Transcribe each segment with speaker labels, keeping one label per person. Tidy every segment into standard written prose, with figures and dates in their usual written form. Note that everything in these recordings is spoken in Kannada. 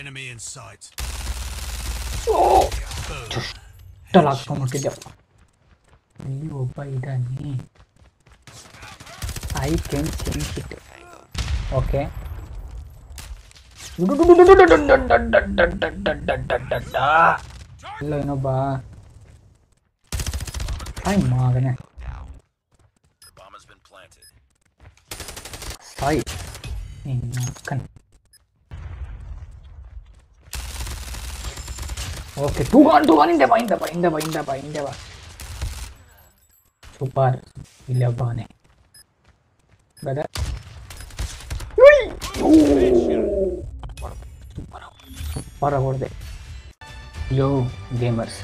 Speaker 1: Enemy in sight.
Speaker 2: ಹಾಕ್ಕೊಂಡ್ಬಿಟ್ಟಿದ್ದೆವು. ಇಲ್ಲಿ ಒಬ್ಬ ಇದ್ದಾನೆ. I can sense it. Okay, ಇಲ್ಲ ಇನ್ನೊಬ್ಬ ಸಾಯ್ ಮಗನೇ, ಸಾಯ್ ಕಣ್. ಓಕೆ, ಟೂ ಗಾನ್ ಹಿಂದೆ ಬಾ. ಸೂಪರ್, ಇಲ್ಲಿ ಒಬ್ಬನೇ ಬ್ರದರ್. ಸೂಪರ್ ಹೊಡೆದೆ. Yo gamers,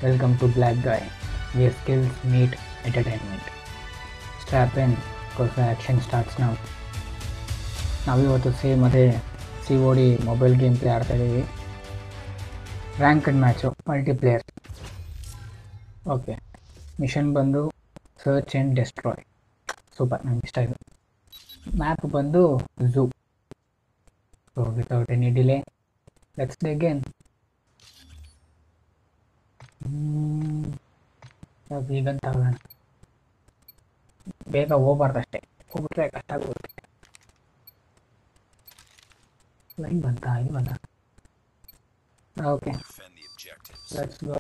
Speaker 2: welcome to black guy, where skills meet entertainment. Strap in because action starts ನಾವು. ನಾವಿವತ್ತು ಸೇಮ್ ಅದೇ COD ಮೊಬೈಲ್ ಗೇಮ್ ಪ್ಲೇ ಆಡ್ತಾಯಿದ್ದೀವಿ. Ranked match, multiplayer. Okay, mission ಬಂದು ಸರ್ಚ್ ಆ್ಯಂಡ್ ಡೆಸ್ಟ್ರಾಯ್. ಸೂಪರ್, ನನಗೆ ಇಷ್ಟ ಇದು. ಮ್ಯಾಪ್ ಬಂದು zoo. So without any delay let's begin. ಈಗಂತ ಆಗೋಣ, ಬೇಗ ಹೋಗ್ಬಾರ್ದಷ್ಟೇ, ಹೋಗ್ಬಿಟ್ರೆ ಕಷ್ಟ ಆಗುತ್ತೆ. ಲೈನ್ ಬಂತ, ಇದು ಬಂತ. Okay, let's go.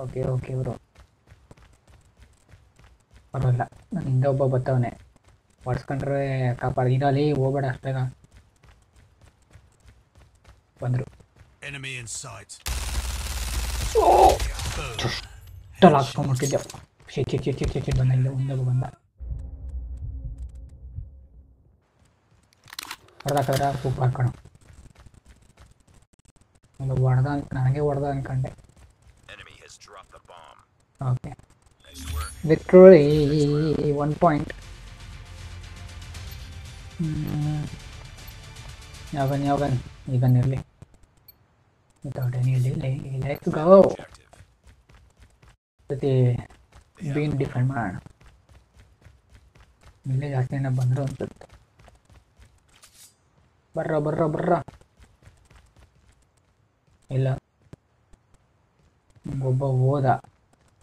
Speaker 2: Okay bro, ಪರವಾಗಿಲ್ಲ, ನಾನು ಹಿಂದೆ ಒಬ್ಬ ಬರ್ತವನೆ, ಹೊಡ್ಸ್ಕೊಂಡ್ರೆ ಕಾಪಾಡಿ. ಇರಲ್ಲಿ ಹೋಗ್ಬೇಡ ಅಷ್ಟು ಬೇಗ. ಬಂದರು.
Speaker 1: Enemy in sight.
Speaker 2: ಹಾಕ್ಕೊಂಡ್ಬಿಟ್ಟಿದ್ದೆವು. ಚಿಟ್ ಬಂದ, ಇಲ್ಲ ಮುಂದೆ ಬಂದ. ಹೊಡೆದಾಕಿದ್ರೆ ಉಪ್ಪು ಹಾಕೋಣ. ನನಗೆ ಹೊಡೆದ ಅನ್ಕೊಂಡೆ. Okay, victory 1 point. ಯಾವನ್ ಈಗನಿರಲಿ, without any delay let's go. ಜೊತೆ ಬೀನ್ ಡಿಫೆಂಡ್ ಮಾಡೋಣ. ಇಲ್ಲೇ ಜಾಸ್ತಿ ಜನ ಬಂದರು ಅನ್ಸುತ್ತೆ. ಬರ್ರ. ಇಲ್ಲ, ಒಬ್ಬ ಹೋದ,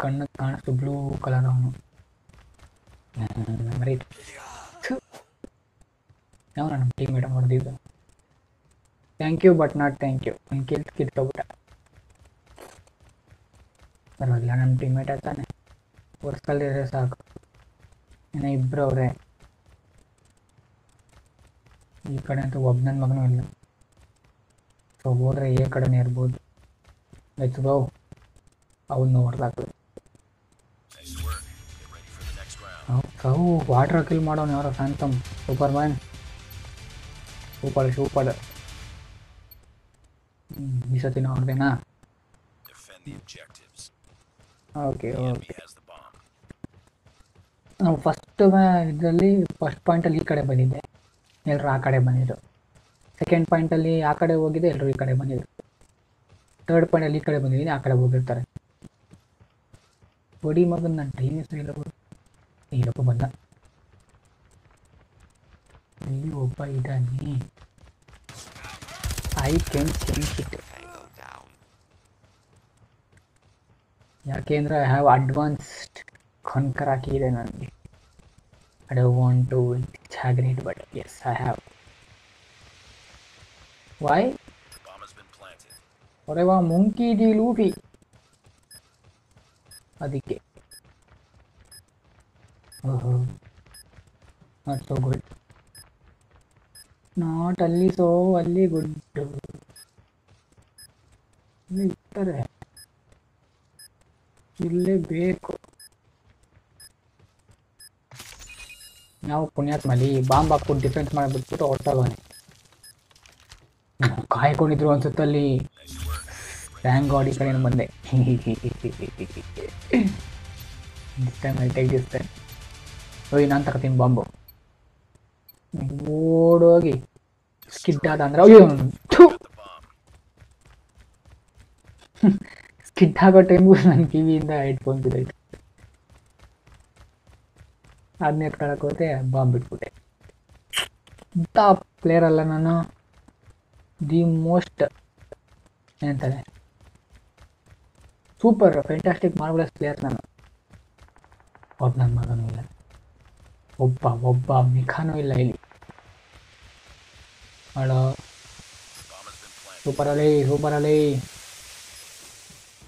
Speaker 2: ಕಣ್ಣು ಕಾಣಿಸ್ತು, ಬ್ಲೂ ಕಲರ್ ಅವನು. ರೈಟ್, ಯಾವ ನಮ್ಮ ಟೀಮ್ ಮೇಟ್ ಹೊಡೆದಿದ್ದು. Thank you but not thank you. ಒಂದು ಕಿತ್ತೋಗ್ಬಿಟ್ಟ. ಪರವಾಗಿಲ್ಲ, ನಮ್ಮ ಟೀಮ್ ಮೇಟ್ ಆಗ್ತಾನೆ, ವರ್ಷದಲ್ಲಿದ್ರೆ ಸಾಕು. ಇನ್ನು ಇಬ್ಬರು ಅವರೇ. ಈ ಕಡೆ ಅಂತೂ ಒಬ್ಬ ನನ್ನ ಮಗನೂ ಇಲ್ಲ. ಸೊ ಹೋದ್ರೆ ಈ ಕಡೆನೇ ಇರ್ಬೋದು. Let's go. ಅವನು ಹೊಡೆದಾಕ್ತದೆ. ವಾಟರ್ ಕಿಲ್ ಮಾಡೋನು ಯಾರೋ ಫ್ಯಾನ್ಟಮ್. Super man, super. ಈ ಸತಿ ನೋಡ್ದೇನಾ? ಓಕೆ, ನಾವು ಫಸ್ಟ್ ಇದರಲ್ಲಿ ಫಸ್ಟ್ ಪಾಯಿಂಟಲ್ಲಿ ಈ ಕಡೆ ಬಂದಿದ್ದೆ, ಎಲ್ಲರೂ ಆ ಕಡೆ ಬಂದಿದ್ದು. ಸೆಕೆಂಡ್ ಪಾಯಿಂಟಲ್ಲಿ ಆ ಕಡೆ ಹೋಗಿದೆ, ಎಲ್ಲರೂ ಈ ಕಡೆ ಬಂದಿದ್ರು. ಥರ್ಡ್ ಪಾಯಿಂಟಲ್ಲಿ ಈ ಕಡೆ ಬಂದಿದ್ದೀನಿ, ಆ ಕಡೆ ಹೋಗಿರ್ತಾರೆ. ಹೊಡಿ ಮಗನ, ನನ್ನ ಟೈಮ್ ಇಲ್ಲಪ್ಪ ಬಂದ. ಇಲ್ಲಿ ಒಬ್ಬ ಇದ್ದಾನೆ. I can sense it. ಯಾಕೆಂದರೆ ಐ ಹ್ಯಾವ್ ಅಡ್ವಾನ್ಸ್ಡ್ ಕನ್ಕರ್ ಹಾಕಿದೆ ನನಗೆ. I don't want to exaggerate, but yes, I have. Why? ಒರೆವಾ ಮುಂಕಿ ಡಿ ಲೂಫಿ, ಅದಕ್ಕೆ. ಓಹೋ, ನಾಟ್ ಸೋ ಗುಡ್. ನಾಟ್ ಅಲ್ಲಿ ಸೋ ಅಲ್ಲಿ ಗುಡ್. ಇಲ್ಲಿ ಇರ್ತಾರೆ, ಇಲ್ಲೇ ಬೇಕು. ನಾವು ಪುಣ್ಯಾತ್ಮಲ್ಲಿ ಬಾಂಬ್ ಹಾಕ್ಬಿಟ್ಟು ಡಿಫೆನ್ಸ್ ಮಾಡಿಬಿಟ್ಬಿಟ್ಟು ಹೊರಟೋಗವನೆ. ಕಾಯ್ಕೊಂಡಿದ್ರು ಅನ್ಸುತ್ತಲ್ಲಿ. ಥ್ಯಾಂಕ್ ಗಾಡ್ ಈ ಕಡೆ ಬಂದೆ. ಓಯ್, ನಾನು ತಗೋತೀನಿ ಬಾಂಬು. ಓಡೋಗಿ ಸ್ಕಿಡ್ ಆದ ಅಂದ್ರೆ ಅಯ್ಯೋ, ಸ್ಕಿಡ್ ಆಗೋ ಟೈಮ್ಗೂ ನನ್ನ ಕಿವಿಯಿಂದ ಹೆಡ್ಫೋನ್ ಬಿದ್ದೈತೆ. ಅದನ್ನ ಎತ್ಕೊಳಕ್ಕೆ ಹೋದೆ, ಬಾಂಬ್ ಬಿಟ್ಬಿಟ್ಟೆ. ಇಂಥ ಪ್ಲೇಯರ್ ಅಲ್ಲ ನಾನು. ದಿ ಮೋಸ್ಟ್ ಏನಂತಾರೆ ಸೂಪರ್ ಫ್ಯಾಂಟಾಸ್ಟಿಕ್ ಮಾರ್ವಲಸ್ ಪ್ಲೇಯರ್ ನಾನು. ಒಬ್ಬ ನನ್ನ ಮಗನೂ ಇಲ್ಲ, ಒಬ್ಬ ಮಿಖಾನೂ ಇಲ್ಲ ಇಲ್ಲಿ. ಹಲೋ ಸೂಪರ್ ಅಲಿ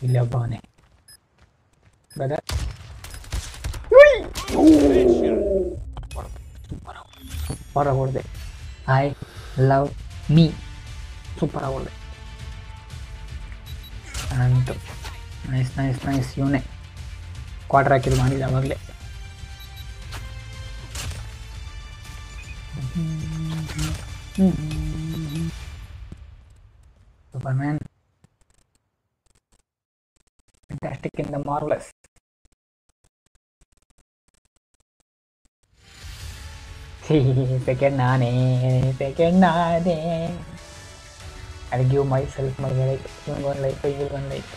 Speaker 2: ಇಲ್ಲಿ ಒಬ್ಬವನೇ ಬ್ರದರ್. ಸೂಪರ್ ಹೊಡೆದೆ. ಐ ಲವ್ ಮೀ ಸೂಪರ್ ಹೊಡೆದೆ ಅಂತು. ನೈಸ್ ಇವನೇ ಕ್ವಾರ್ಟರ್ ಹಾಕಿದ್ದು ಮಾಡಿದ ಅವಾಗಲೇ. Superman fantastic in the marvellous. Second ನಾನೇ I give myself my life. One life, I will one life.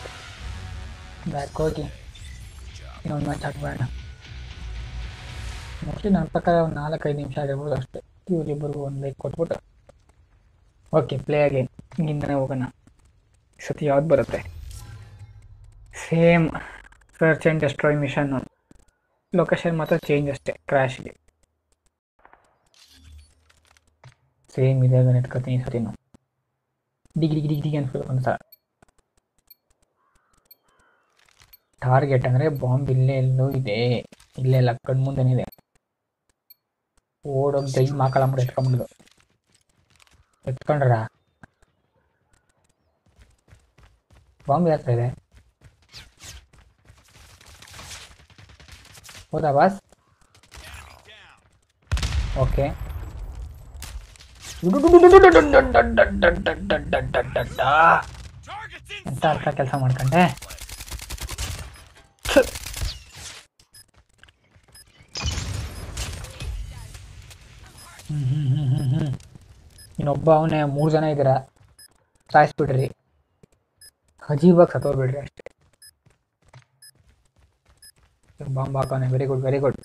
Speaker 2: Back ಹೋಗಿ ಇನ್ನೊಂದು ಮ್ಯಾಚ್ ಆಡಬೇಡ. ಮೋಸ್ಟ್ಲಿ ನನ್ನ ಪ್ರಕಾರ ಒಂದು 4-5 ನಿಮಿಷ ಆಗಿರ್ಬೋದು ಅಷ್ಟೇ. ಇವರಿಬ್ಬರಿಗೂ ಒಂದು ಲೈಕ್ ಕೊಟ್ಬಿಟ್ಟು ಓಕೆ ಪ್ಲೇ ಅಗೇನ್. ಹಿಂದಿಂದನೇ ಹೋಗೋಣ. ಈ ಸತಿ ಯಾವ್ದು ಬರುತ್ತೆ? Same search and destroy machine. Location ಮಾತ್ರ ಚೇಂಜ್ ಅಷ್ಟೇ ಕ್ರ್ಯಾಶ್ಗೆ. ಸೇಮ್ ಇದೆ ಎತ್ಕೊತೀನಿ ಈ ಸತಿನು. ಡಿಗ್ರಿ ಅನ್ಸ್ಬೇಕು ಅಂತ. ಟಾರ್ಗೆಟ್ ಅಂದರೆ ಬಾಂಬ್ ಇಲ್ಲೇ ಎಲ್ಲೋ ಇದೆ, ಇಲ್ಲೇ ಎಲ್ಲ ಕಣ್ಮುಂದೆನೇ ಇದೆ. ಓಡೋಗಿ ದೈ ಮಾಕಳಂಬಿಡು ಎತ್ಕೊಂಬಿಡುದು. ಎತ್ಕೊಂಡ್ರ ಬಾಂಬ್ ಯಾತ್ರ ಇದೆ. ಹೌದಾ ಬಾಸ್? ಓಕೆ ಎಂತ ಅರ್ಥ ಕೆಲಸ ಮಾಡ್ಕೊಂಡೆ. ಇನ್ನೊಬ್ಬ ಅವನೇ 3 ಜನ ಇದ್ದೀರಾ, ಸಾಯಿಸ್ಬಿಡ್ರಿ, ಅಜೀಬಾಗಿ ಸತ್ತೋಗ್ಬಿಡ್ರಿ ಅಷ್ಟೇ. ಬಾಂಬ್ ಹಾಕೋನೆ. Very good.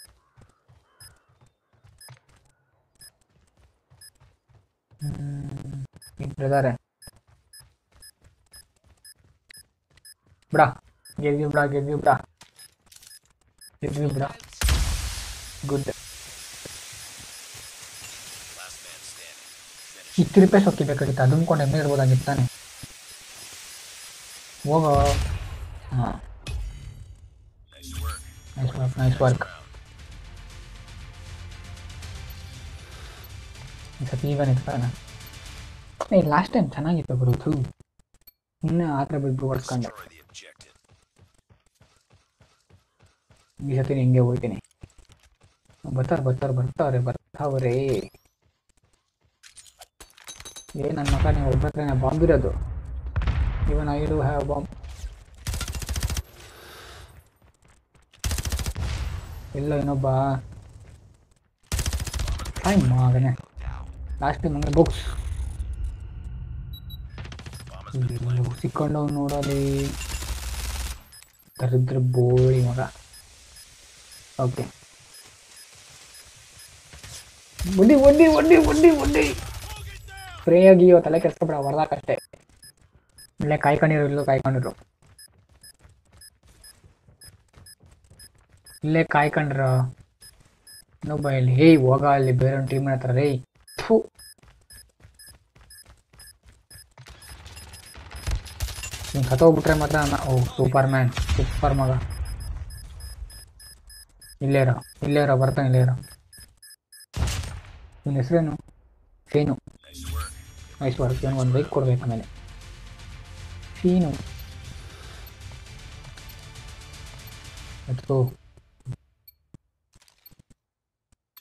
Speaker 2: ಇದ್ದಾರೆ ಬಿಡ, ಗೆದ್ವಿ ಬಿಡ. ಗುಡ್. 20 ರೂಪಾಯಿ ಸೊಕ್ಕಿಬೇಕಾಗಿತ್ತು, ಅದುಮ್ಕೊಂಡು ಎಮ್ಮೆ ಇರ್ಬೋದಾಗಿತ್ತಾನೆ. ಹೋಗೋ. ಹಾಂ ನೈಸ್ ವರ್ಕ್. ಈ ಸತಿ ಈಗ ನಿಂತ್ಕೊಳ್ಳೋಣ. ಲಾಸ್ಟ್ ಟೈಮ್ ಚೆನ್ನಾಗಿತ್ತು ಬರೋದು, ಇನ್ನೂ ಆ ಥರ ಬಿಟ್ಟು ಹೊಡ್ಸ್ಕೊಂಡೆ. ಈ ಸತಿ ಹಿಂಗೆ ಹೋಗ್ತೀನಿ. ಬರ್ತಾವ್ರೆ. ನನ್ನ ಮಗ ನೀವು ಒಬ್ಬ ಹತ್ರನೇ ಬಾಂಬ್ ಇರೋದು. Even I do have bomb. ಇಲ್ಲ ಇನ್ನೊಬ್ಬ ಮಗನೇ ಲಾಸ್ಟ್ ಟೈಮ್ ಹಂಗೆ ಬಾಕ್ಸ್ ಸಿಕ್ಕೊಂಡವ್ ನೋಡಲಿ. ದರಿದ್ರ ಬೋಳಿ ಮಗ. ಓಕೆ ಒಡ್ಡಿ ಸ್ಪ್ರೇ ಆಗಿ ತಲೆ ಕೆಡ್ಸ್ಕೊಬೇಡ, ಹೊರದಾಕಷ್ಟೇ. ಇಲ್ಲೇ ಕಾಯ್ಕೊಂಡಿರು. ಇಲ್ಲೇ ಕಾಯ್ಕೊಂಡ್ರ ಇನ್ನೊಬ್ಬ ಇಲ್ಲಿ. ಹೋಗ ಅಲ್ಲಿ ಬೇರೆ ಒಂದು ಟೀಮ್ ಹತ್ರ. ನೀನು ಸತ್ತೋಗ್ಬಿಟ್ರೆ ಮಾತ್ರ ಸೂಪರ್ ಮಗ. ಇಲ್ಲೇರೋ ಬರ್ತಾನೆ. ನಿನ್ನ ಹೆಸರೇನು? ಫೀನು. Nice work. ಇವನು ಒಂದು ಬೈಕ್ ಕೊಡ್ಬೇಕು ಆಮೇಲೆ. ಫೀನು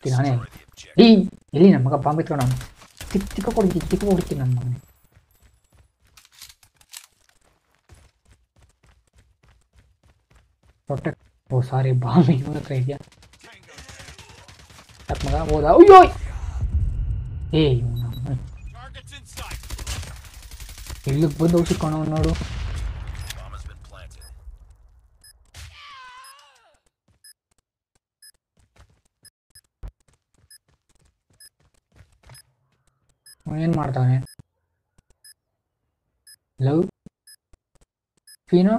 Speaker 2: ನಾನೇ ಎಲ್ಲಿ ನಮ್ಮ ಮಗ ಬಾಂಬ್ ಇಟ್ಕೊಂಡು ಅವನು ಚಿಕ್ಕ ಹೊಡಿತೀನಿ ನನ್ನ ಮಗನೇ. ಪ್ರೊಟೆಕ್ಟ್. ಸಾರಿ, ಬಾಂಬ್ ಇವನ ಹತ್ರ ಇದೆಯಾ ಮಗ? ಹೋದ. ಅಯ್ಯೋ ಇಲ್ಲಿಗೆ ಬಂದು ಸಿಕ್ಕೋಣ ನೋಡು. ಏನು ಮಾಡ್ತಾನೆ? ಲವ್ ಫೀನೋ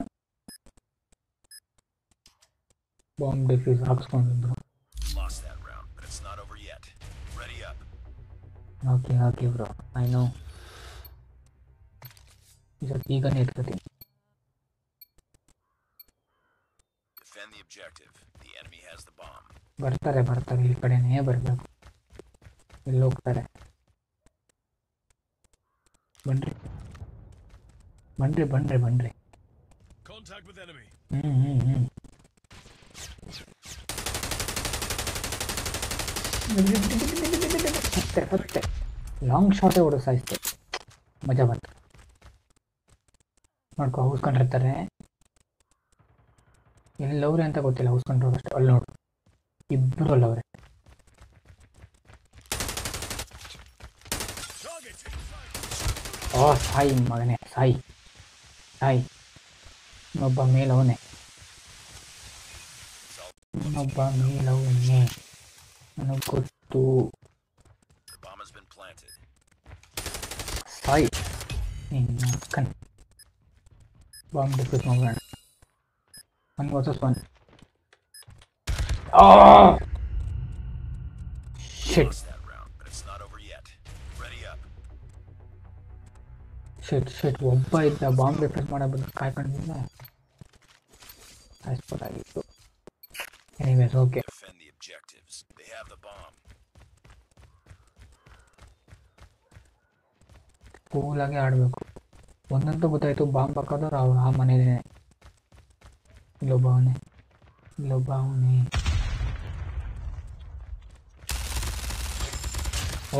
Speaker 2: ಬಾಂಬ್ ಡಿಫ್ಯೂಸ್ ಹಾಕ್ಸ್ಕೊಂಡಿದ್ರು.
Speaker 3: Lost that round, but it's not over yet. Ready up.
Speaker 2: Okay bro, I know. ಈಗನೇ ಎತ್ಕೋತೀನಿ.
Speaker 3: Defend the objective. The enemy has the bomb.
Speaker 2: ಬರ್ತಾರೆ ಈ ಕಡೆನೇ ಬರಬೇಕು. ಇಲ್ಲಿ ಹೋಗ್ತಾರೆ. ಬನ್ರಿ.
Speaker 3: Contact with enemy.
Speaker 2: ಹತ್ತೆ ಲಾಂಗ್ ಶಾಟೇ ಹೊಡೆದು ಸಾಯಿಸ್ತೆ. ಮಜಾ ಬಂತು. ನೋಡ್ಕೊ ಹೌಸ್ಕೊಂಡಿರ್ತಾರೆ. ಎಲ್ಲವ್ರೆ ಅಂತ ಗೊತ್ತಿಲ್ಲ, ಹೌಸ್ಕೊಂಡ್ರು ಅಷ್ಟೇ. ಅಲ್ಲಿ ನೋಡು, ಇಬ್ಬರು ಅಲ್ಲವ್ರೆ. ಸಾಯಿ ಮಗನೇ, ಸಾಯಿ. ಇನ್ನೊಬ್ಬ ಮೇಲವನೇ ನನಗೆ ಗೊತ್ತು.
Speaker 3: The bomb has been planted.
Speaker 2: Sai ನಿನ್ನ ಕಣ್. ಬಾಂಬ್ ಡಿಫ್ಯೂಸ್ ಮಾಡೋಣ. 1 versus 1. Shit.
Speaker 3: Lost that round, but it's not over yet. Ready up.
Speaker 2: ಶಿಟ್ ಒಬ್ಬ ಇದ್ದ. ಬಾಂಬ್ ಡಿಫ್ಯೂಸ್ ಮಾಡೋದು ಕಾಯ್ಕೊಂಡಿದ್ದ. ಆಗಿತ್ತು. Anyways okay.
Speaker 3: Defend the objectives. They have the bomb.
Speaker 2: ಕೂಲಾಗಿ ಆಡಬೇಕು. ಒಂದಂತೂ ಗೊತ್ತಾಯ್ತು, ಬಾಂಬ್ ಹಾಕೋದವ್ರು ಅವ್ರು ಆ ಮನೇಲಿ. ಇಲ್ಲೊಬ್ಬ ಅವನೇ.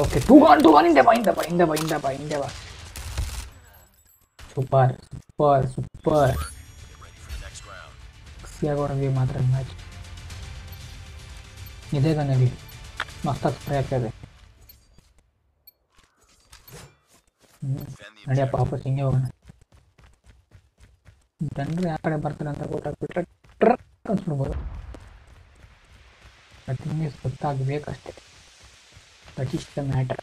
Speaker 2: ಓಕೆ, 2-1 ಹಿಂದೆ ಬಾ. Super.
Speaker 3: Get ready for the next round.
Speaker 2: ಖುಷಿಯಾಗೋರಿಗೆ ಮಾತ್ರ ಮ್ಯಾಚ್. ಇದೇ ಗನ್ನಲ್ಲಿ ಮಸ್ತಾಗಿ ಸ್ಪ್ರೇ ಆಗ್ತದೆ. ನಡಿಯಪ್ಪ, ವಾಪಸ್ ಹಿಂಗೆ ಹೋಗೋಣ. ಜನರು ಯಾವ ಕಡೆ ಬರ್ತಾರೆ ಅಂತ ಗೊತ್ತಾಗ್ಬಿಟ್ರೆ ಟ್ರಕ್ ಅನ್ಸ್ಬಿಡ್ಬೋದು. ಥಿಂಗ್ ಗೊತ್ತಾಗಬೇಕಷ್ಟೇ. That is the matter.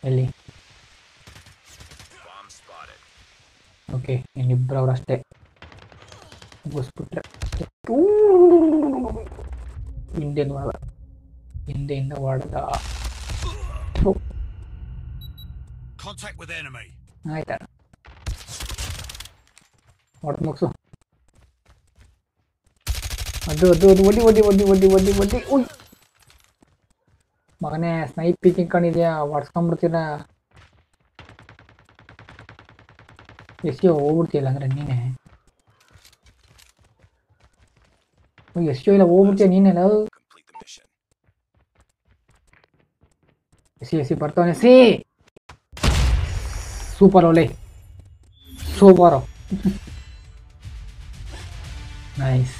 Speaker 2: ಎಲ್ಲಿ?
Speaker 3: Bomb spotted.
Speaker 2: ಓಕೆ, ಇನ್ನಿಬ್ಬರು ಅವ್ರು ಅಷ್ಟೇ. ಮುಗಿಸ್ಬಿಟ್ರೆ ಅಷ್ಟೇ. ಹಿಂದೆಯಿಂದ ಹೊಡೆದ.
Speaker 1: Contact with enemy.
Speaker 2: ಆಯ್ತಾ, ಹೊಡೆದು ಮುಗಿಸು. ಅದು ಒಡ್ಡಿ. ಉಯ್ ಮಗನೇ, ಸ್ನೈಪ್ ಪೀಕಿಂಗ್ ಕಣಿದ್ಯಾ, ಹೊಡ್ಸ್ಕೊಂಡ್ಬಿಡ್ತೀರ. ಎಸ್ಯೋ ಹೋಗ್ಬಿಡ್ತೀಯಲ್ಲ ಅಂದ್ರೆ ನೀನೆ. ಎಸ್ಯೋ ಇಲ್ಲ, ಹೋಗ್ಬಿಡ್ತೀಯ ನೀನೆಲ್ಲ.
Speaker 3: Complete the mission.
Speaker 2: ಎಸಿ ಬರ್ತಾವನೆ. ಸೂಪರ್ ಓಲೆ, ಸೂಪರ್. ನೈಸ್.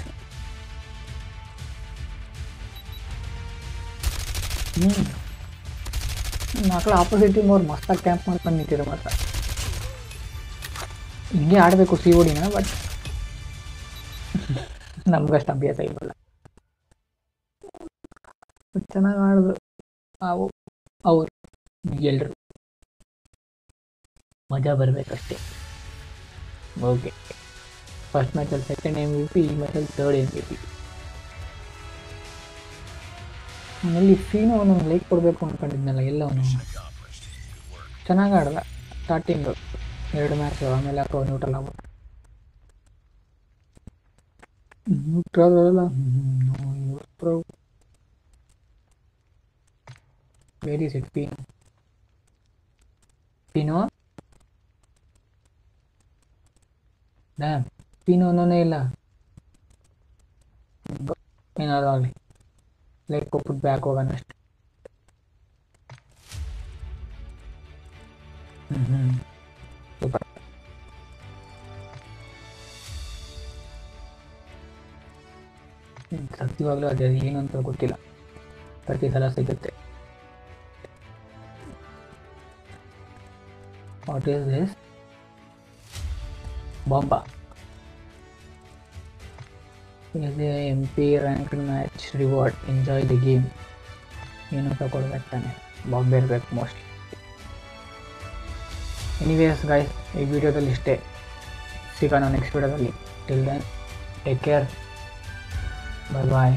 Speaker 2: ಮಕ್ಕಳು ಆಪೋಸಿಟ್ ಟೀಮ್ ಅವ್ರು ಮಸ್ತಾಗಿ ಕ್ಯಾಂಪ್ ಮಾಡ್ಕೊಂಡು ನಿಂತಿರೋ ಮಾತ್ರ. ಹಿಂಗೆ ಆಡಬೇಕು CODನ, ಬಟ್ ನಮ್ಗಷ್ಟು ಅಭ್ಯಾಸ ಇರಲ್ಲ. ಚೆನ್ನಾಗಿ ಆಡಿದ್ರು ಅವ್ರು ಎಲ್ರು. ಮಜಾ ಬರಬೇಕಷ್ಟೇ. ಓಕೆ, ಫಸ್ಟ್ ಮ್ಯಾಚಲ್ಲಿ ಸೆಕೆಂಡ್ MVP, ಈ ಮ್ಯಾಚಲ್ಲಿ ಥರ್ಡ್ MVP. ಆಮೇಲೆ ಫೀನೋ ಅವನಿಗೆ ಲೈಕ್ ಕೊಡಬೇಕು ಅಂದ್ಕೊಂಡಿದ್ನಲ್ಲ, ಎಲ್ಲ ಅವನು
Speaker 3: Accomplished. Good work.
Speaker 2: ಚೆನ್ನಾಗಿ ಆಡ್ದ. ಸ್ಟಾರ್ಟಿಂಗು 2 ಮ್ಯಾಚ್, ಆಮೇಲೆ ಯಾಕೋ ನ್ಯೂಟ್ರಲ್ ಆಗ್ಬೋದು. ನ್ಯೂಟ್ರಲ್ ಅಲ್ಲ, ವೆರಿ ಸಿಟ್. ಫೀನೋ ಡ್ಯಾಮ್, ಫೀನೋನೇ ಇಲ್ಲ. ಏನಾದ್ರು ಆಗಲಿ, ಲೈಕ್ ಕೊಟ್ಬಿಟ್ಟು ಬ್ಯಾಕ್ ಹೋಗೋಣ ಅಷ್ಟೆ. ಸೂಪರ್. ಸತ್ಯವಾಗ್ಲೂ ಅದೇ ಏನು ಅಂತ ಗೊತ್ತಿಲ್ಲ, ಪ್ರತಿ ಸಲ ಸಿಗುತ್ತೆ. What is this? ಬಾಂಬಾ. is a MP ranked match reward. Enjoy the game. ಏನು ತಗೊಳ್ಬೇಕು ತಾನೆ, ಬಾಂಬ್ ಇರಬೇಕು ಮೋಸ್ಟ್ಲಿ. ಎನಿವೇಸ್ ಗೈಸ್, ಈ ವಿಡಿಯೋದಲ್ಲಿ ಇಷ್ಟೇ. ಸಿಗೋಣ ನೆಕ್ಸ್ಟ್ ವಿಡಿಯೋದಲ್ಲಿ. ಟಿಲ್ ದೆನ್ ಟೇಕ್ ಕೇರ್, ಬಾಯ್ ಬಾಯ್.